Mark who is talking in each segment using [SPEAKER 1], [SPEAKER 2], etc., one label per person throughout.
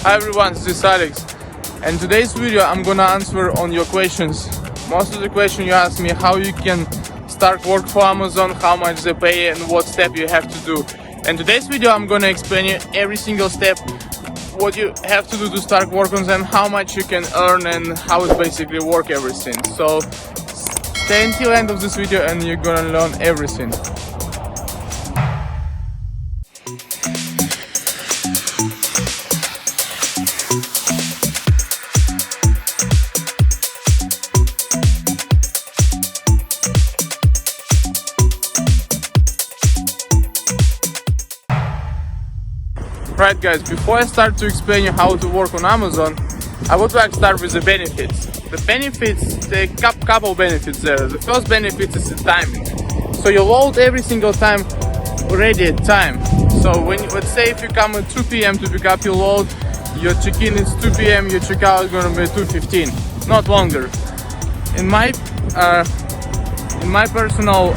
[SPEAKER 1] Hi everyone, this is Alex, and today's video I'm gonna answer on your questions. Most of the question you ask me how you can start work for Amazon, how much they pay and what step you have to do. And today's video I'm gonna explain you every single step, what you have to do to start work on them, how much you can earn and how it basically work everything. So stay until the end of this video and you're gonna learn everything. Right guys, before I start to explain you how to work on Amazon, I would like to start with the benefits. The benefits, the couple benefits there. The first benefit is the timing. So you load every single time already at time. So when, let's say if you come at 2 p.m. to pick up your load, your check-in is 2 p.m., your checkout is gonna be 2:15, not longer. In my personal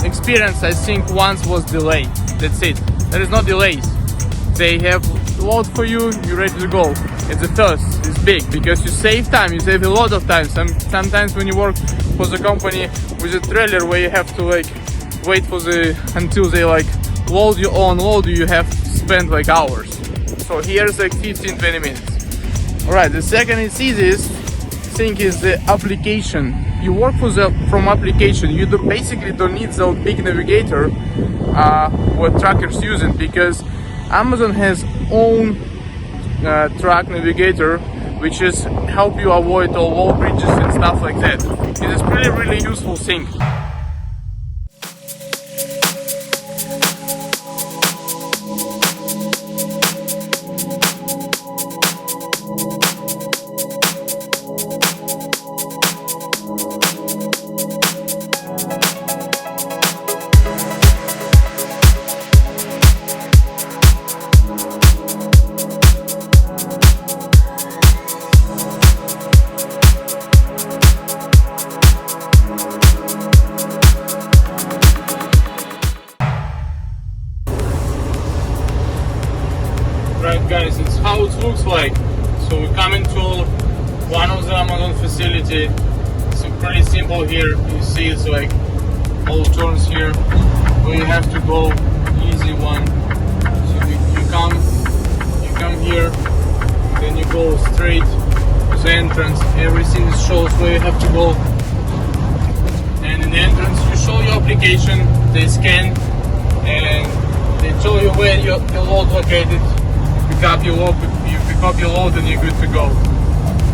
[SPEAKER 1] experience, I think once was delay. That's it. There is no delays. They have load for you, you're ready to go. It's the first, it's big because you save time, you save a lot of time. Sometimes when you work for the company with a trailer where you have to like wait for until they like load you, unload you, you have to spend like hours. So here's like 15-20 minutes. Alright, the second and easiest thing is the application. You work from application. You basically don't need the big navigator what trackers using, because Amazon has own track navigator, which is help you avoid all wall bridges and stuff like that. It is really useful thing. Right guys, it's how it looks like. So we come into one of the Amazon facility. It's pretty simple here. You see it's like all turns here where you have to go, easy one. So you come here, then you go straight to the entrance. Everything shows where you have to go. And in the entrance you show your application, they scan and they tell you where your load located. You pick up your load and you're good to go.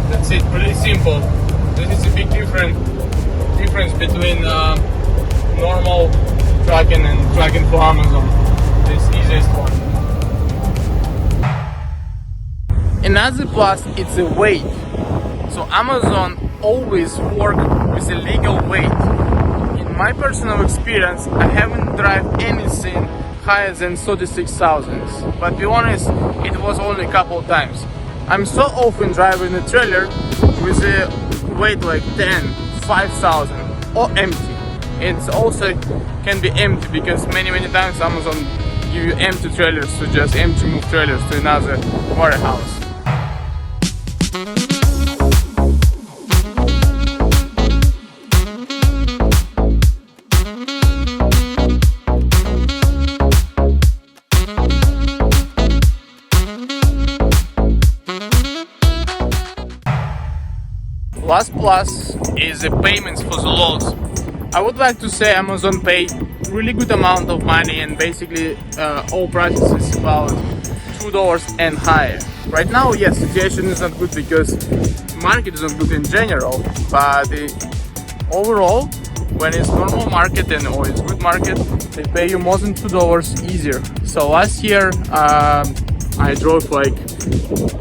[SPEAKER 1] That's it, pretty simple. This is a big difference between normal tracking and tracking for Amazon. This easiest one. Another plus, it's a weight. So Amazon always work with a legal weight. In my personal experience, I haven't driven anything higher than 36,000, but be honest, it was only a couple times. I'm so often driving a trailer with a weight like 10, 5,000 or empty. It also can be empty because many times Amazon give you empty trailers, so just empty move trailers to another warehouse. Last plus is the payments for the loads. I would like to say Amazon pay really good amount of money, and basically all prices about $2 and higher. Right now, yes, situation is not good because market is not good in general, but overall, when it's normal market or it's good market, they pay you more than $2 easier. So last year I drove like,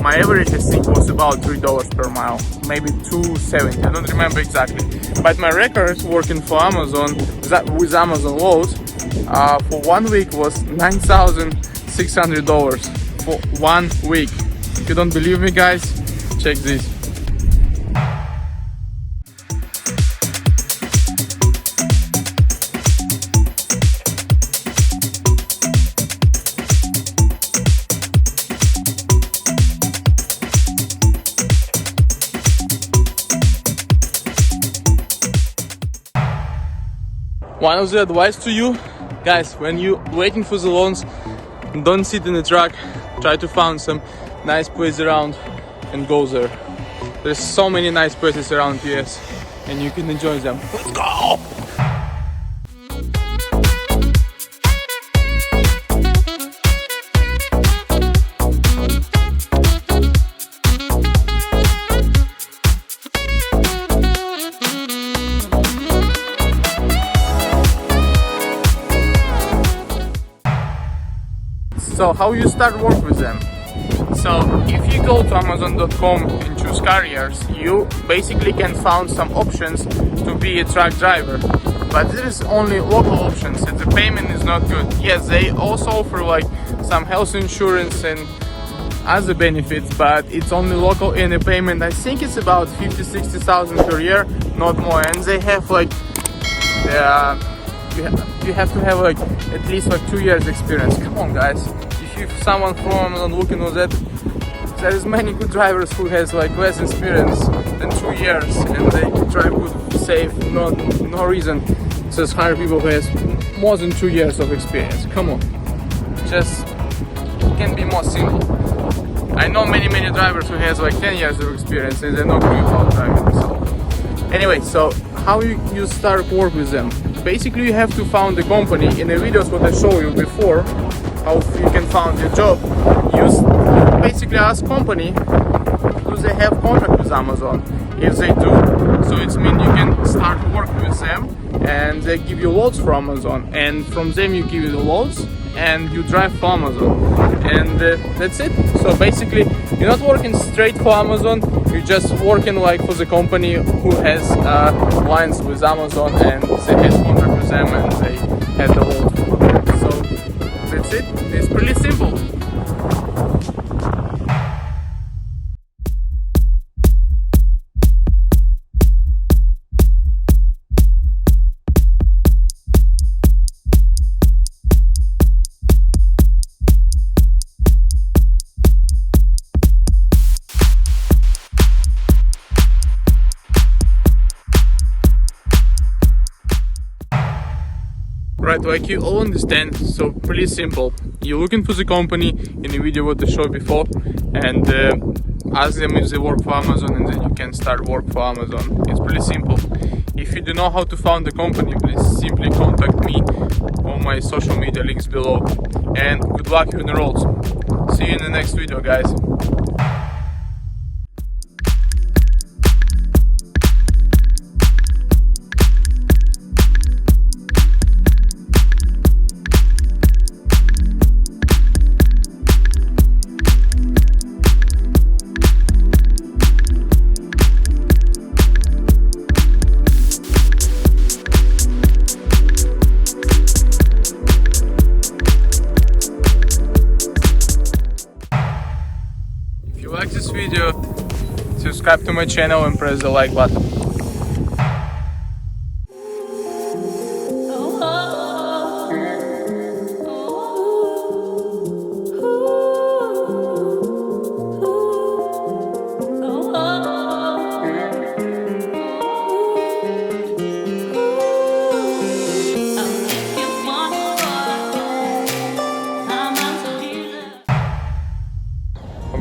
[SPEAKER 1] my average I think was about $3 per mile, maybe $2.70, I don't remember exactly. But my record working for Amazon, with Amazon loads, for 1 week was $9,600 for 1 week. If you don't believe me guys, check this. one of the advice to you guys, when you waiting for the loans, don't sit in the truck, try to find some nice place around and go there. There's so many nice places around US and you can enjoy them. Let's go! So how you start work with them? So if you go to Amazon.com and choose carriers, you basically can find some options to be a truck driver. But there is only local options and the payment is not good. Yes, they also offer like some health insurance and other benefits, but it's only local and the payment I think it's about 50-60,000 per year, not more. And they have like you have to have like at least like 2 years experience. Come on guys, if someone from Amazon looking at that, there is many good drivers who has like less experience than 2 years and they drive good, safe, no reason just hire people who has more than 2 years of experience. Come on, just it can be more simple. I know many drivers who has like 10 years of experience and they're not doing about driving. So anyway, so how you start work with them? Basically you have to find the company. In the videos what I showed you before, how you can find your job, you basically ask company, do they have contract with Amazon? If they do, so it means you can start work with them and they give you loads from Amazon, and from them you give you the loads and you drive for Amazon, and that's it. So basically you're not working straight for Amazon, you're just working like for the company who has lines with Amazon and they have contract with them and they have the load. So that's it. It's pretty simple. Right, like you all understand, so pretty simple. You're looking for the company in the video what I showed before and ask them if they work for Amazon, and then you can start work for Amazon. It's pretty simple. If you don't know how to find the company, please simply contact me on my social media links below. And good luck on the roads. See you in the next video, guys. If you like this video, subscribe to my channel and press the like button.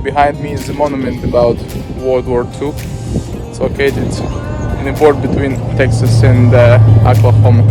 [SPEAKER 1] Behind me is the monument about World War II. It's located in the border between Texas and Oklahoma.